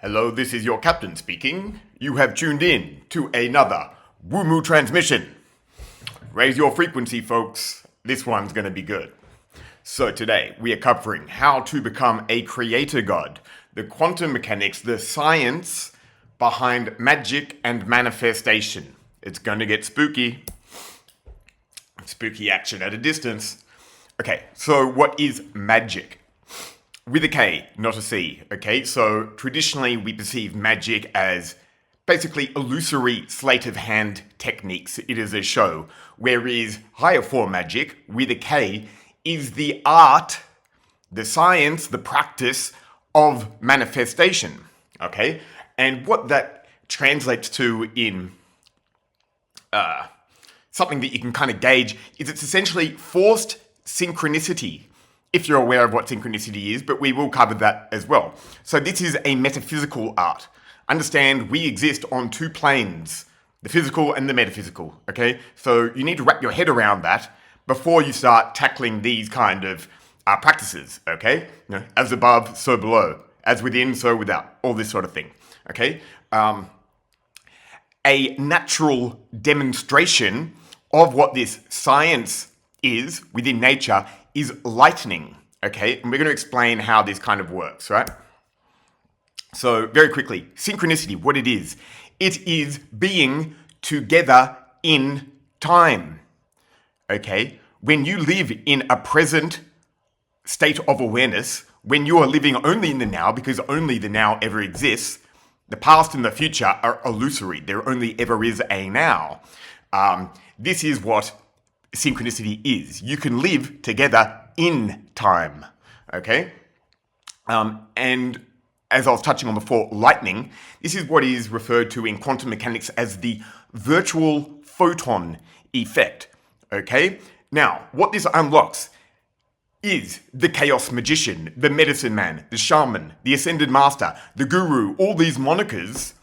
Hello, this is your captain speaking. You have tuned in to another WOOMOO transmission. Raise your frequency, folks. This one's going to be good. So today, we are covering how to become a creator god, the quantum mechanics, the science behind magic and manifestation. It's going to get spooky. Spooky action at a distance. Okay, so what is magic? With a K, not a C, okay? So traditionally we perceive magic as basically illusory sleight of hand techniques. It is a show. Whereas higher form magic, with a K, is the art, the science, the practice of manifestation, okay? And what that translates to in something that you can kind of gauge is it's essentially forced synchronicity, if you're aware of what synchronicity is, but we will cover that as well. So this is a metaphysical art. Understand, we exist on two planes, the physical and the metaphysical, okay? So you need to wrap your head around that before you start tackling these kind of practices, okay? You know, as above, so below. As within, so without. All this sort of thing, okay? A natural demonstration of what this science is within nature is lightning, okay? And we're going to explain how this kind of works, right? So very quickly, synchronicity, what it is being together in time, okay? When you live in a present state of awareness, when you are living only in the now, because only the now ever exists, the past and the future are illusory. There only ever is a now. This is what synchronicity is. You can live together in time, okay? And as I was touching on before, lightning, this is what is referred to in quantum mechanics as the virtual photon effect, okay? Now, what this unlocks is the chaos magician, the medicine man, the shaman, the ascended master, the guru. All these monikers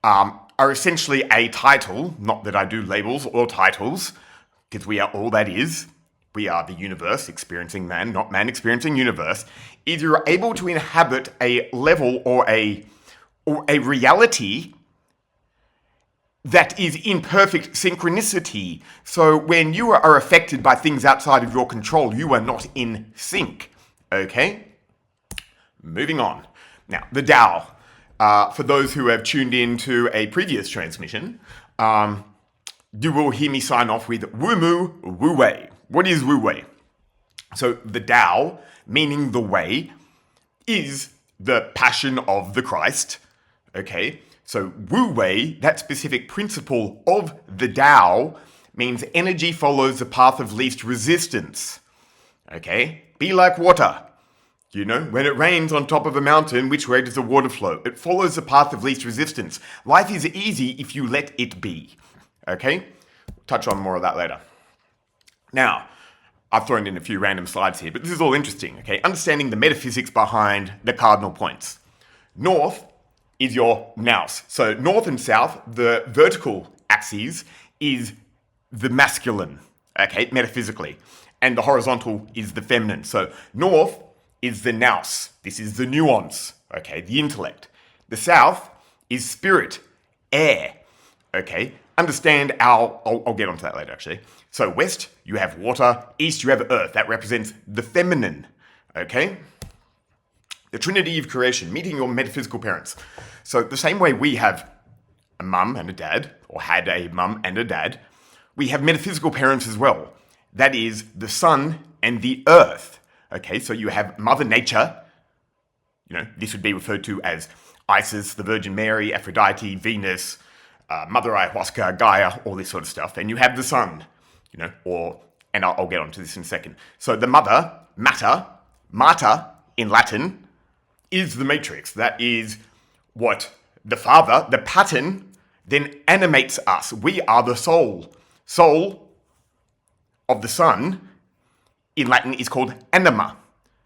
are essentially a title, not that I do labels or titles, because we are all that is. We are the universe experiencing man, not man experiencing universe. If you're able to inhabit a level or a reality that is in perfect synchronicity. So when you are affected by things outside of your control, you are not in sync. Okay? Moving on. Now, the Tao. For those who have tuned in to a previous transmission, you will hear me sign off with WOOMOO, Wu Wei. What is Wu Wei? So the Tao, meaning the way, is the passion of the Christ. Okay? So Wu Wei, that specific principle of the Tao, means energy follows the path of least resistance. Okay? Be like water. You know, when it rains on top of a mountain, which way does the water flow? It follows the path of least resistance. Life is easy if you let it be. Okay? Touch on more of that later. Now, I've thrown in a few random slides here, but this is all interesting, okay? Understanding the metaphysics behind the cardinal points. North is your nous. So north and south, the vertical axes is the masculine, okay, metaphysically. And the horizontal is the feminine. So north is the nous. This is the nuance, okay, the intellect. The south is spirit, air, okay? Understand I'll get onto that later actually. So west, you have water. East, you have earth. That represents the feminine, okay? The trinity of creation, meeting your metaphysical parents. So the same way we have a mum and a dad, or had a mum and a dad, we have metaphysical parents as well. That is the sun and the earth, okay? So you have Mother Nature, you know, this would be referred to as Isis, the Virgin Mary, Aphrodite, Venus, Mother Ayahuasca, Gaia, all this sort of stuff. And you have the sun, you know, and I'll get onto this in a second. So the mother, mater in Latin, is the matrix. That is what the father, the pattern, then animates us. We are the soul. Soul of the sun in Latin is called anima.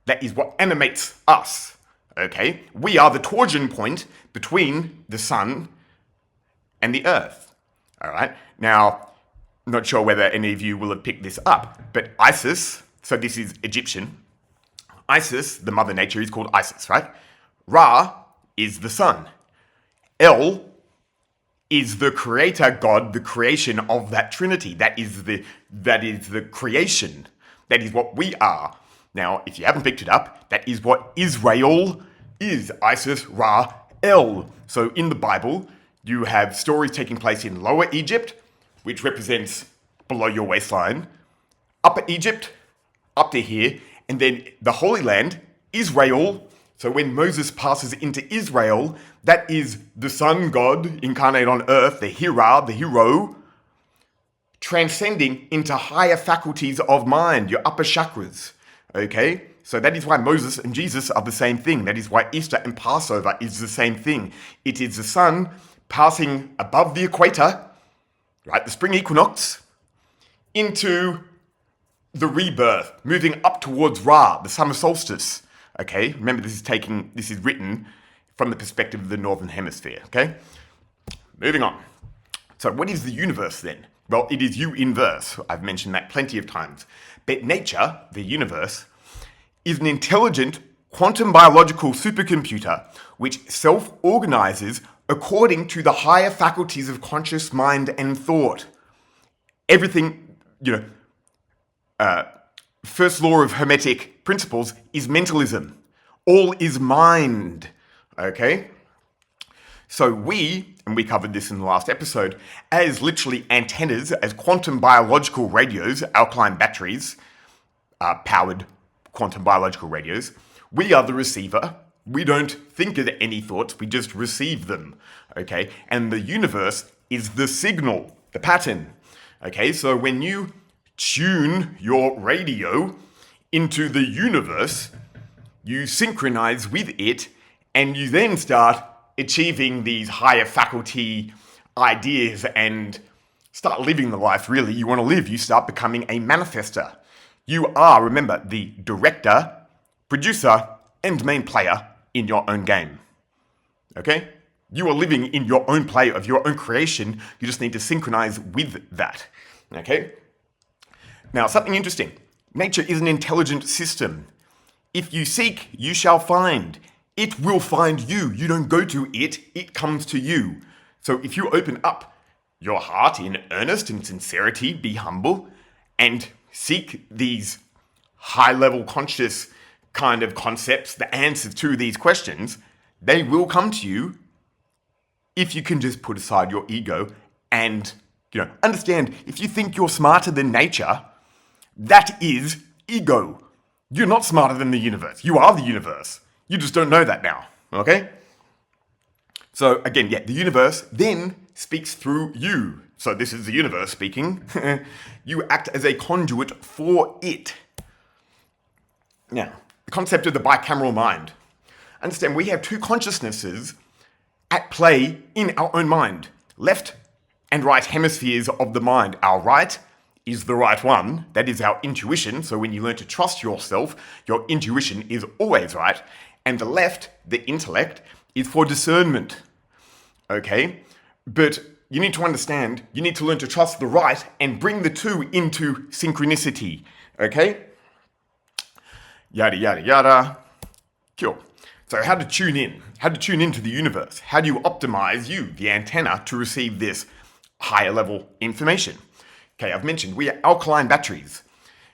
That is what animates us. Okay? We are the torsion point between the sun and the earth. All right? Now, I'm not sure whether any of you will have picked this up, but Isis, so this is Egyptian. Isis, the mother nature, is called Isis, right? Ra is the Son. El is the creator God, the creation of that Trinity. That is the creation. That is what we are. Now, if you haven't picked it up, that is what Israel is. Isis, Ra, El. So in the Bible, you have stories taking place in Lower Egypt, which represents below your waistline, Upper Egypt, up to here, and then the Holy Land, Israel. So when Moses passes into Israel, that is the sun god incarnate on earth, the Hira, the hero, transcending into higher faculties of mind, your upper chakras. Okay? So that is why Moses and Jesus are the same thing. That is why Easter and Passover is the same thing. It is the sun passing above the equator, right, the spring equinox, into the rebirth, moving up towards Ra, the summer solstice. Okay, remember this is written from the perspective of the Northern Hemisphere, okay? Moving on. So what is the universe then? Well, it is you inverse. I've mentioned that plenty of times. But nature, the universe, is an intelligent quantum biological supercomputer which self-organizes according to the higher faculties of conscious mind and thought. Everything, first law of Hermetic principles is mentalism. All is mind, okay? So we, and we covered this in the last episode, as literally antennas, as quantum biological radios, alkaline batteries, powered quantum biological radios, we are the receiver. We don't think of any thoughts, we just receive them, okay? And the universe is the signal, the pattern, okay? So when you tune your radio into the universe, you synchronize with it, and you then start achieving these higher faculty ideas and start living the life really you want to live. You start becoming a manifester. You are, remember, the director, producer, and main player in your own game. Okay? You are living in your own play of your own creation. You just need to synchronize with that. Okay? Now, something interesting. Nature is an intelligent system. If you seek, you shall find. It will find you. You don't go to it, it comes to you. So if you open up your heart in earnest and sincerity, be humble, and seek these high-level conscious kind of concepts, the answers to these questions, they will come to you if you can just put aside your ego and, understand, if you think you're smarter than nature, that is ego. You're not smarter than the universe. You are the universe. You just don't know that now, okay? So again, the universe then speaks through you. So this is the universe speaking. You act as a conduit for it. Now, the concept of the bicameral mind. Understand, we have two consciousnesses at play in our own mind. Left and right hemispheres of the mind. Our right is the right one. That is our intuition. So when you learn to trust yourself, your intuition is always right. And the left, the intellect, is for discernment. Okay? But you need to understand, you need to learn to trust the right and bring the two into synchronicity. Okay? Yada, yada, yada. Cool. So how to tune in? How to tune into the universe? How do you optimize you, the antenna, to receive this higher level information? Okay, I've mentioned we are alkaline batteries.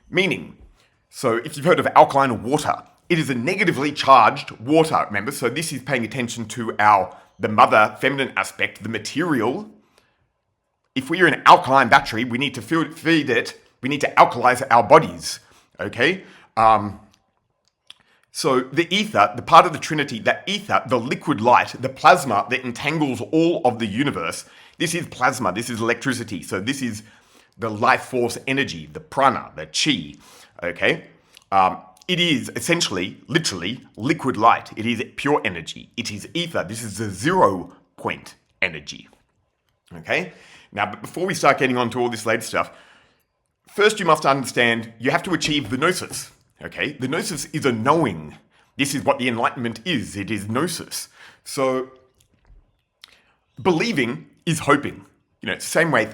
Meaning, so if you've heard of alkaline water, it is a negatively charged water, remember? So this is paying attention to the mother feminine aspect, the material. If we are an alkaline battery, we need to feed it, we need to alkalize our bodies, okay? So the ether, the part of the Trinity, that ether, the liquid light, the plasma that entangles all of the universe, this is plasma, this is electricity. So this is the life force energy, the prana, the chi, okay? It is essentially, literally, liquid light. It is pure energy. It is ether. This is the 0 point energy, okay? Now, but before we start getting onto all this later stuff, first you must understand you have to achieve the gnosis, okay? The gnosis is a knowing. This is what the enlightenment is. It is gnosis. So, believing is hoping. Same way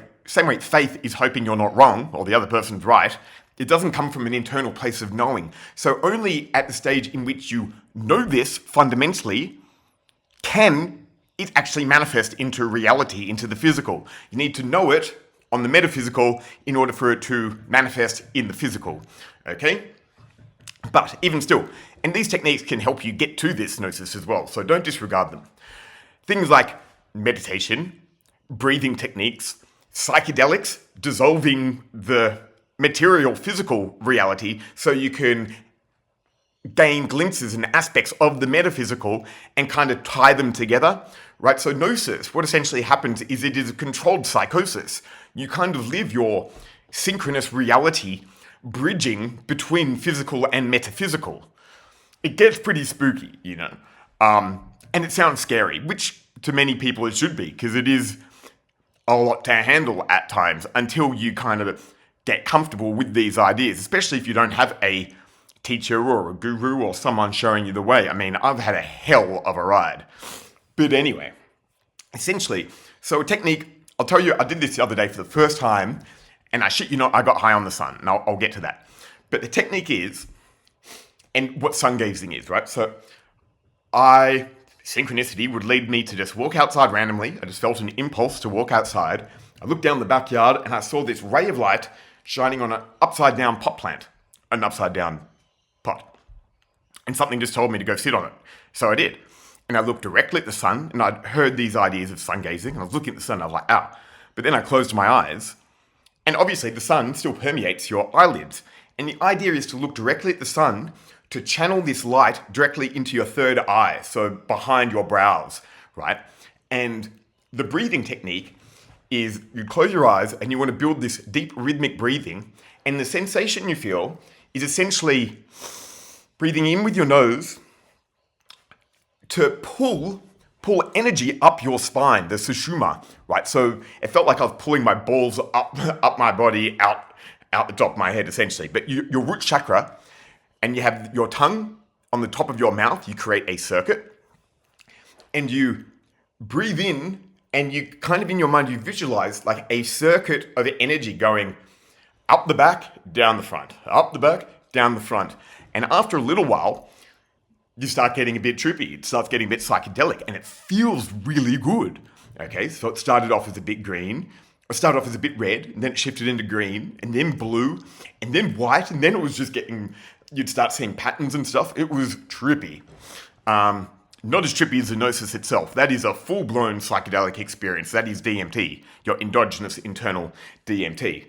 faith is hoping you're not wrong or the other person's right. It doesn't come from an internal place of knowing. So only at the stage in which you know this fundamentally can it actually manifest into reality, into the physical. You need to know it on the metaphysical in order for it to manifest in the physical, okay? But even still, and these techniques can help you get to this gnosis as well, so don't disregard them. Things like meditation, breathing techniques, psychedelics, dissolving the material physical reality so you can gain glimpses and aspects of the metaphysical and kind of tie them together, right? So gnosis, what essentially happens is it is a controlled psychosis. You kind of live your synchronous reality bridging between physical and metaphysical. It gets pretty spooky, you know, and it sounds scary, which to many people it should be, because it is a lot to handle at times until you kind of get comfortable with these ideas, especially if you don't have a teacher or a guru or someone showing you the way. I mean, I've had a hell of a ride. But anyway, essentially, so a technique, I'll tell you, I did this the other day for the first time, and I shit you not, I got high on the sun, and I'll get to that. But the technique is, and what sun gazing is, right? So synchronicity would lead me to just walk outside randomly. I just felt an impulse to walk outside. I looked down the backyard and I saw this ray of light shining on an upside down pot plant, an upside down pot. And something just told me to go sit on it. So I did. And I looked directly at the sun, and I'd heard these ideas of sun gazing, and I was looking at the sun, and I was like, ow. But then I closed my eyes, and obviously the sun still permeates your eyelids. And the idea is to look directly at the sun to channel this light directly into your third eye, so behind your brows, right? And the breathing technique is you close your eyes and you want to build this deep rhythmic breathing, and the sensation you feel is essentially breathing in with your nose to pull energy up your spine, the sushumna, right? So it felt like I was pulling my balls up my body, out the top of my head, essentially. But your root chakra, and you have your tongue on the top of your mouth, you create a circuit, and you breathe in, and you kind of in your mind, you visualize like a circuit of energy going up the back, down the front, up the back, down the front. And after a little while, you start getting a bit trippy. It starts getting a bit psychedelic, and it feels really good. Okay, so it started off as a bit green. It started off as a bit red, and then it shifted into green, and then blue, and then white, and then it was just getting, you'd start seeing patterns and stuff. It was trippy. Not as trippy as the gnosis itself. That is a full-blown psychedelic experience. That is DMT, your endogenous internal DMT.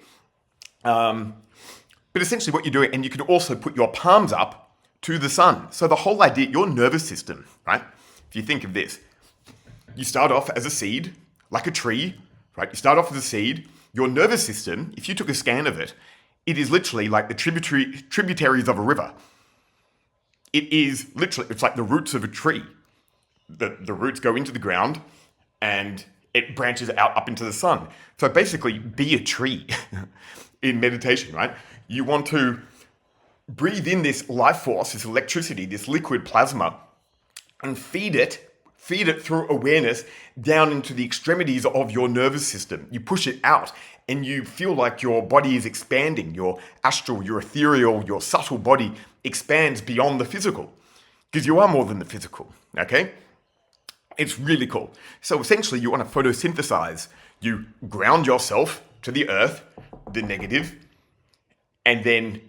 But essentially what you're doing, and you can also put your palms up to the sun. So the whole idea, your nervous system, right? If you think of this, you start off as a seed, like a tree, right? You start off as a seed. Your nervous system, if you took a scan of it, it is literally like the tributaries of a river. It is literally, it's like the roots of a tree. The roots go into the ground and it branches out up into the sun. So basically, be a tree in meditation, right? You want to breathe in this life force, this electricity, this liquid plasma, and feed it through awareness down into the extremities of your nervous system. You push it out and you feel like your body is expanding. Your astral, your ethereal, your subtle body expands beyond the physical, because you are more than the physical, okay? It's really cool. So essentially you want to photosynthesize. You ground yourself to the earth, the negative, and then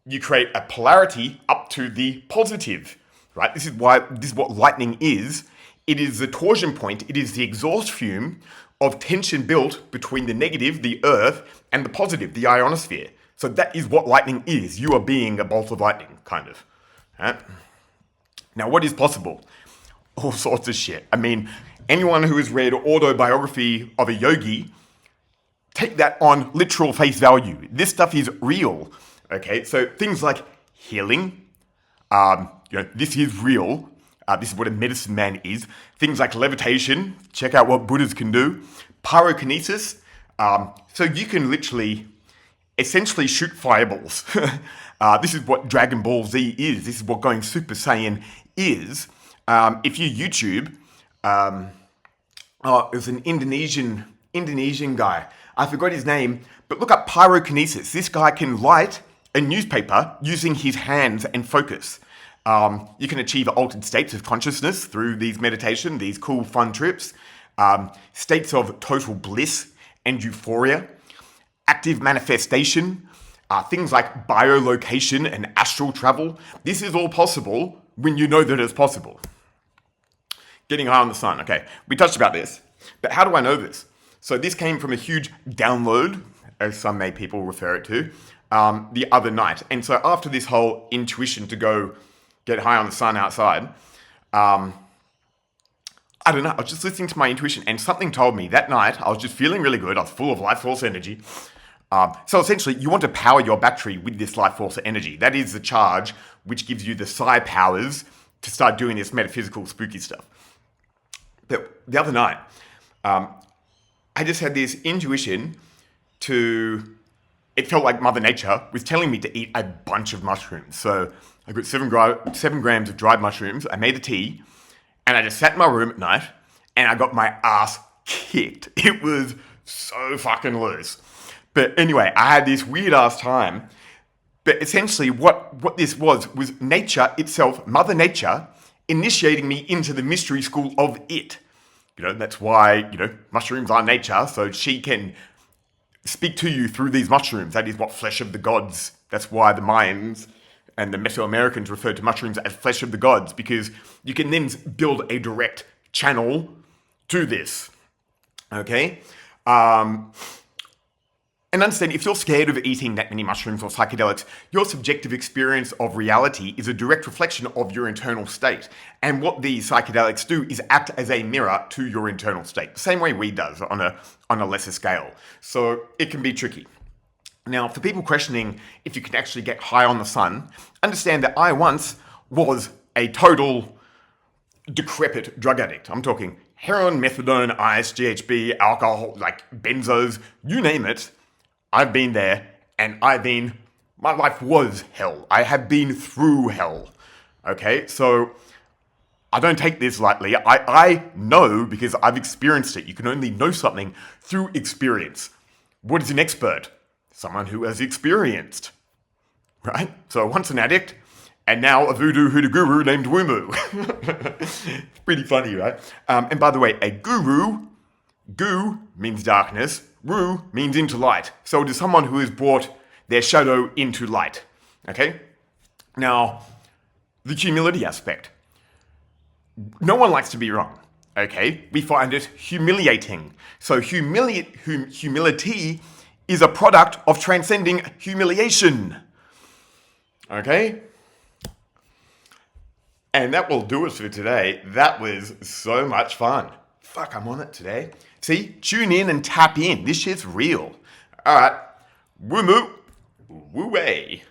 you create a polarity up to the positive, right? This is what lightning is. It is the torsion point. It is the exhaust fume of tension built between the negative, the earth, and the positive, the ionosphere. So that is what lightning is. You are being a bolt of lightning, kind of. Right? Now, what is possible? All sorts of shit. I mean, anyone who has read Autobiography of a Yogi, take that on literal face value. This stuff is real. Okay, so things like healing, this is real. This is what a medicine man is. Things like levitation, check out what Buddhas can do. Pyrokinesis, so you can literally, essentially shoot fireballs. This is what Dragon Ball Z is. This is what going Super Saiyan is. If you YouTube, there's an Indonesian guy. I forgot his name, but look up pyrokinesis. This guy can light a newspaper using his hands and focus. You can achieve altered states of consciousness through these meditation, these cool, fun trips. States of total bliss and euphoria. Active manifestation. Things like biolocation and astral travel. This is all possible when you know that it's possible. Getting high on the sun. Okay, we touched about this. But how do I know this? So this came from a huge download, as some people refer it to, the other night. And so after this whole intuition to go get high on the sun outside, I don't know, I was just listening to my intuition and something told me that night, I was just feeling really good, I was full of life force energy. So essentially, you want to power your battery with this life force energy. That is the charge which gives you the psi powers to start doing this metaphysical spooky stuff. But the other night, I just had this intuition it felt like Mother Nature was telling me to eat a bunch of mushrooms. So I got 7 grams of dried mushrooms, I made a tea, and I just sat in my room at night, and I got my ass kicked. It was so fucking loose. But anyway, I had this weird ass time. But essentially what this was nature itself, Mother Nature, initiating me into the mystery school of it. That's why, mushrooms are nature, so she can speak to you through these mushrooms. That is what flesh of the gods. That's why the Mayans and the Mesoamericans referred to mushrooms as flesh of the gods, because you can then build a direct channel to this. Okay? And understand, if you're scared of eating that many mushrooms or psychedelics, your subjective experience of reality is a direct reflection of your internal state. And what these psychedelics do is act as a mirror to your internal state, the same way weed does on a lesser scale. So it can be tricky. Now, for people questioning if you can actually get high on the sun, understand that I once was a total decrepit drug addict. I'm talking heroin, methadone, ice, GHB, alcohol, like benzos, you name it. I've been there, and my life was hell. I have been through hell. Okay, so I don't take this lightly. I know because I've experienced it. You can only know something through experience. What is an expert? Someone who has experienced, right? So once an addict, and now a voodoo hoodoo guru named WOOMOO. It's pretty funny, right? And by the way, a guru, gu means darkness, ru means into light. So it is someone who has brought their shadow into light. Okay? Now, the humility aspect. No one likes to be wrong. Okay? We find it humiliating. So humility is a product of transcending humiliation. Okay? And that will do it for today. That was so much fun. Fuck, I'm on it today. See, tune in and tap in. This shit's real. All right. Woo-moo. Woo-way.